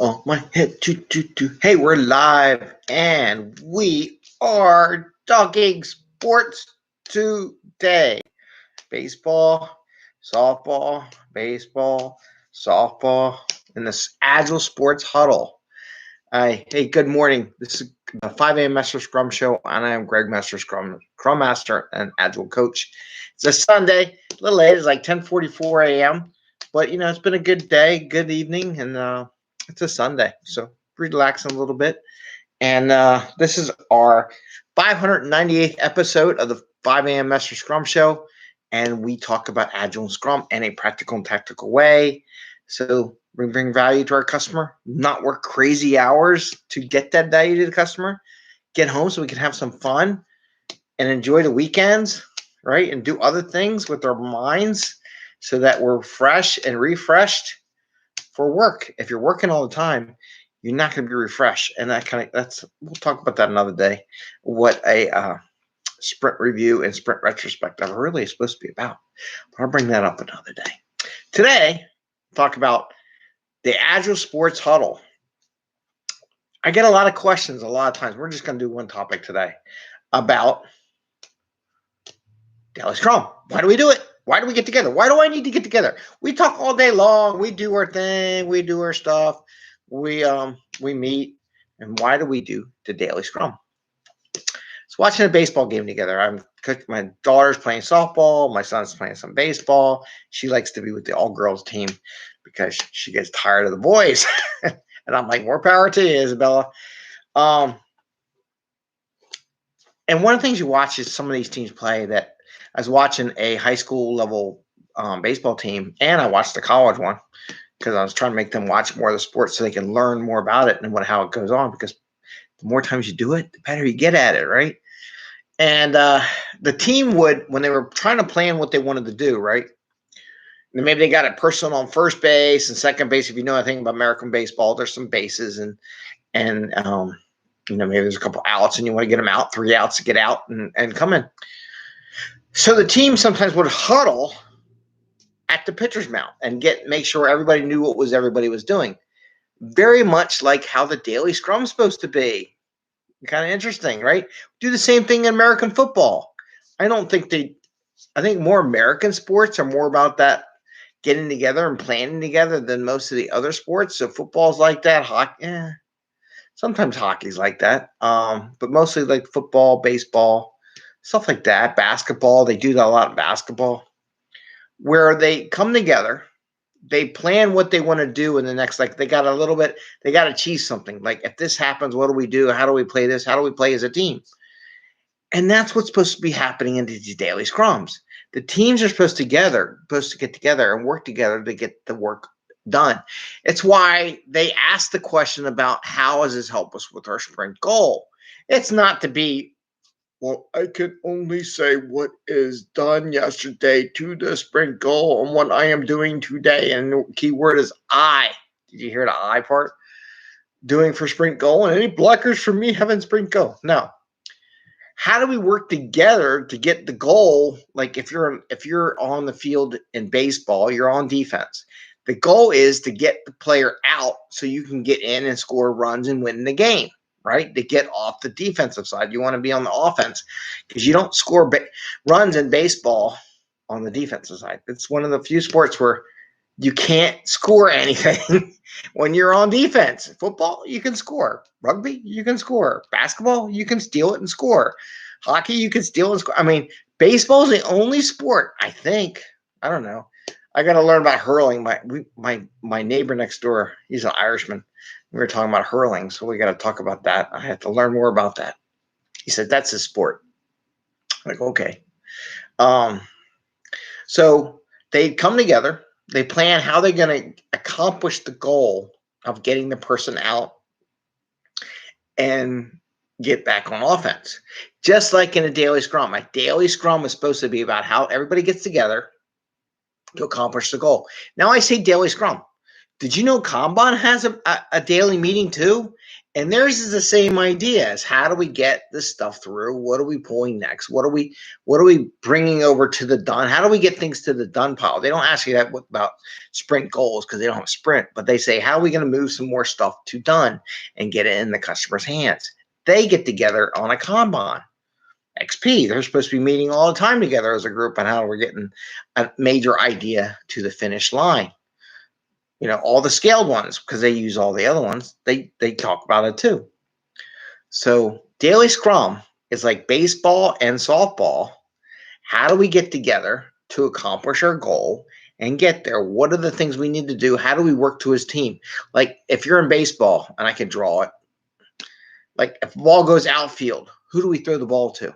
on my head. Hey, we're live and we are talking sports today. Baseball, softball, in this Agile Sports Huddle. Hey, good morning. This is the 5 a.m. Mester Scrum Show, and I am Greg Mester Scrum Master and Agile Coach. It's a Sunday, a little late. It's like 10:44 a.m., but it's been a good day, good evening, and it's a Sunday, so relaxing a little bit. And this is our 598th episode of the 5 a.m. Mester Scrum Show, and we talk about Agile and Scrum in a practical and tactical way. So we bring value to our customer, not work crazy hours to get that value to the customer, get home so we can have some fun and enjoy the weekends, right? And do other things with our minds so that we're fresh and refreshed for work. If you're working all the time, you're not going to be refreshed. And we'll talk about that another day, what a sprint review and sprint retrospective are really supposed to be about. But I'll bring that up another day. Today, talk about the Agile Sports Huddle. I get a lot of questions a lot of times. We're just going to do one topic today about Daily Scrum. Why do we do it? Why do we get together? Why do I need to get together? We talk all day long. We do our thing. We do our stuff. We meet. And why do we do the Daily Scrum? It's watching a baseball game together. My daughter's playing softball. My son's playing some baseball. She likes to be with the all-girls team because she gets tired of the boys. And I'm like, more power to you, Isabella. And one of the things you watch is some of these teams play that I was watching a high school level baseball team, and I watched the college one because I was trying to make them watch more of the sport so they can learn more about it and how it goes on, because the more times you do it, the better you get at it, right? And the team would, when they were trying to plan what they wanted to do, right? And maybe they got a person on first base and second base. If you know anything about American baseball, there's some bases and maybe there's a couple outs and you want to get them out, 3 outs to get out and come in. So the team sometimes would huddle at the pitcher's mound and make sure everybody knew what everybody was doing. Very much like how the Daily Scrum is supposed to be. Kind of interesting, right? Do the same thing in American football. I think more American sports are more about that, getting together and planning together, than most of the other sports. So football's like that. Hockey, sometimes hockey's like that. But mostly like football, baseball, stuff like that. Basketball, they do that a lot of basketball, where they come together, they plan what they want to do in the next, like they got to achieve something. Like, if this happens, what do we do? How do we play this? How do we play as a team? And that's what's supposed to be happening in these daily scrums. The teams are supposed to get together and work together to get the work done. It's why they ask the question about how does this help us with our sprint goal? It's not to be, well, I can only say what is done yesterday to the sprint goal and what I am doing today. And the key word is I. Did you hear the I part? Doing for sprint goal, and any blockers for me having sprint goal. No. How do we work together to get the goal? Like, if you're on the field in baseball, you're on defense. The goal is to get the player out so you can get in and score runs and win the game, right? To get off the defensive side. You want to be on the offense because you don't score runs in baseball on the defensive side. It's one of the few sports where you can't score anything when you're on defense. Football, you can score. Rugby, you can score. Basketball, you can steal it and score. Hockey, you can steal and score. I mean, baseball is the only sport, I think. I don't know. I got to learn about hurling. My neighbor next door, he's an Irishman. We were talking about hurling, so we got to talk about that. I have to learn more about that. He said, that's his sport. I'm like, okay. So they come together. They plan how they're going to accomplish the goal of getting the person out and get back on offense. Just like in a daily scrum. A daily scrum is supposed to be about how everybody gets together to accomplish the goal. Now I say daily scrum. Did you know Kanban has a daily meeting too? And theirs is the same idea as how do we get this stuff through? What are we pulling next? What are we bringing over to the done? How do we get things to the done pile? They don't ask you that about sprint goals because they don't have sprint, but they say, how are we going to move some more stuff to done and get it in the customer's hands? They get together on a Kanban. XP, they're supposed to be meeting all the time together as a group on how we're getting a major idea to the finish line. All the scaled ones, because they use all the other ones, they talk about it too. So Daily Scrum is like baseball and softball. How do we get together to accomplish our goal and get there? What are the things we need to do? How do we work to as a team? Like if you're in baseball, and I can draw it, like if the ball goes outfield, who do we throw the ball to?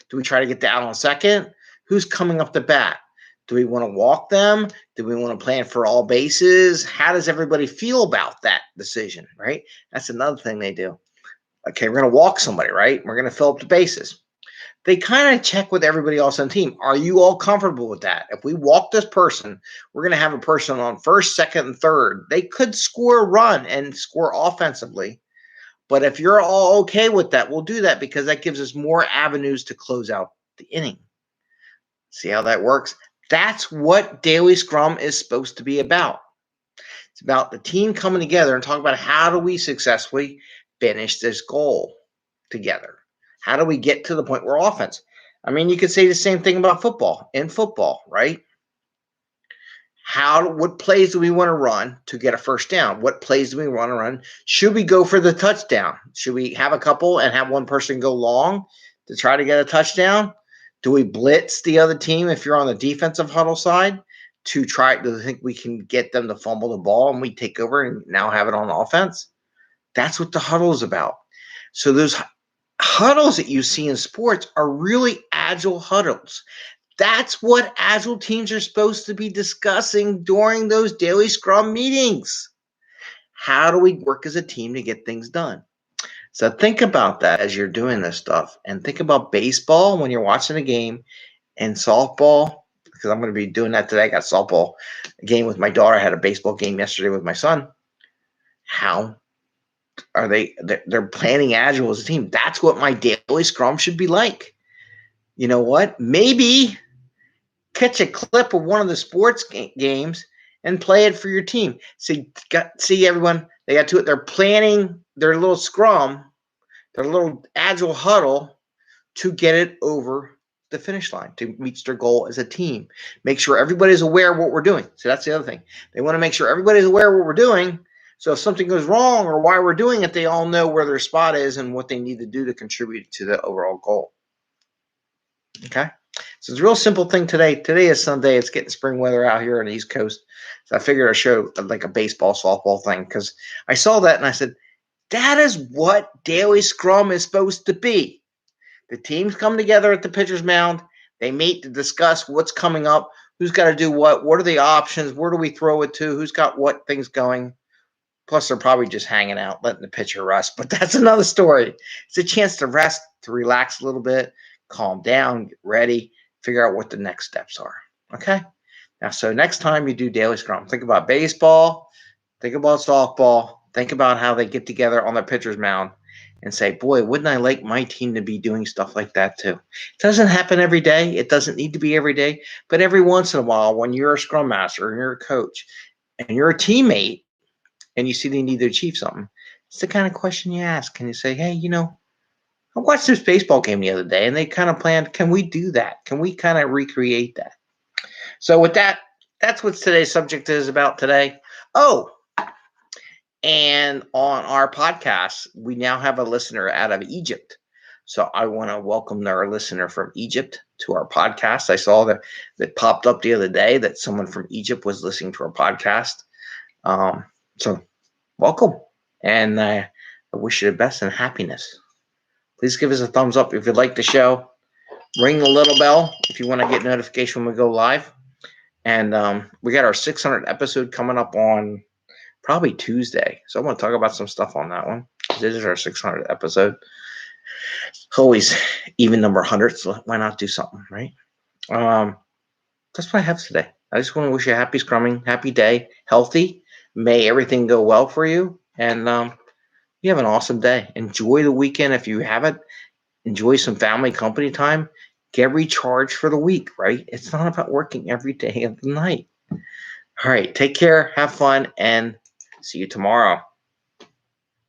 Do we try to get the out on second? Who's coming up the bat? Do we want to walk them? Do we want to plan for all bases? How does everybody feel about that decision, right? That's another thing they do. Okay, we're going to walk somebody, right? We're going to fill up the bases. They kind of check with everybody else on the team. Are you all comfortable with that? If we walk this person, we're going to have a person on first, second, and third. They could score a run and score offensively. But if you're all okay with that, we'll do that because that gives us more avenues to close out the inning. See how that works? That's what Daily Scrum is supposed to be about. It's about the team coming together and talking about how do we successfully finish this goal together? How do we get to the point where offense? I mean, you could say the same thing about football. In football, right? What plays do we want to run to get a first down? What plays do we want to run? Should we go for the touchdown? Should we have a couple and have one person go long to try to get a touchdown? Do we blitz the other team if you're on the defensive huddle side to try to think we can get them to fumble the ball and we take over and now have it on offense? That's what the huddle is about. So those huddles that you see in sports are really agile huddles. That's what agile teams are supposed to be discussing during those daily scrum meetings. How do we work as a team to get things done? So think about that as you're doing this stuff, and think about baseball when you're watching a game, and softball, because I'm going to be doing that today. I got a softball game with my daughter. I had a baseball game yesterday with my son. How are they're planning agile as a team? That's what my daily scrum should be like. You know what? Maybe catch a clip of one of the sports games and play it for your team. See everyone, they got to it. They're planning their little scrum, their little agile huddle to get it over the finish line, to reach their goal as a team. Make sure everybody's aware of what we're doing. So that's the other thing. They want to make sure everybody's aware of what we're doing. So if something goes wrong or why we're doing it, they all know where their spot is and what they need to do to contribute to the overall goal. Okay? So it's a real simple thing today. Today is Sunday. It's getting spring weather out here on the East Coast. So I figured I'd show like a baseball, softball thing because I saw that and I said, that is what Daily Scrum is supposed to be. The teams come together at the pitcher's mound. They meet to discuss what's coming up, who's got to do what are the options, where do we throw it to, who's got what things going. Plus, they're probably just hanging out, letting the pitcher rest. But that's another story. It's a chance to rest, to relax a little bit, calm down, get ready, figure out what the next steps are. Okay? Now, so next time you do Daily Scrum, think about baseball, think about softball, think about how they get together on the pitcher's mound and say, boy, wouldn't I like my team to be doing stuff like that too? It doesn't happen every day. It doesn't need to be every day. But every once in a while, when you're a scrum master and you're a coach and you're a teammate and you see they need to achieve something, it's the kind of question you ask. And you say, hey, I watched this baseball game the other day and they kind of planned, can we do that? Can we kind of recreate that? So with that, that's what today's subject is about today. Oh, and on our podcast, we now have a listener out of Egypt. So I want to welcome our listener from Egypt to our podcast. I saw that popped up the other day that someone from Egypt was listening to our podcast. So welcome. And I wish you the best and happiness. Please give us a thumbs up if you like the show. Ring the little bell if you want to get notification when we go live. And we got our 600th episode coming up on probably Tuesday. So I want to talk about some stuff on that one. This is our 600th episode. Always even number 100, so why not do something, right? That's what I have today. I just want to wish you a happy scrumming, happy day, healthy. May everything go well for you. And You have an awesome day. Enjoy the weekend. If you haven't, enjoy some family company time. Get recharged for the week, right? It's not about working every day of the night. All right. Take care. Have fun. And see you tomorrow.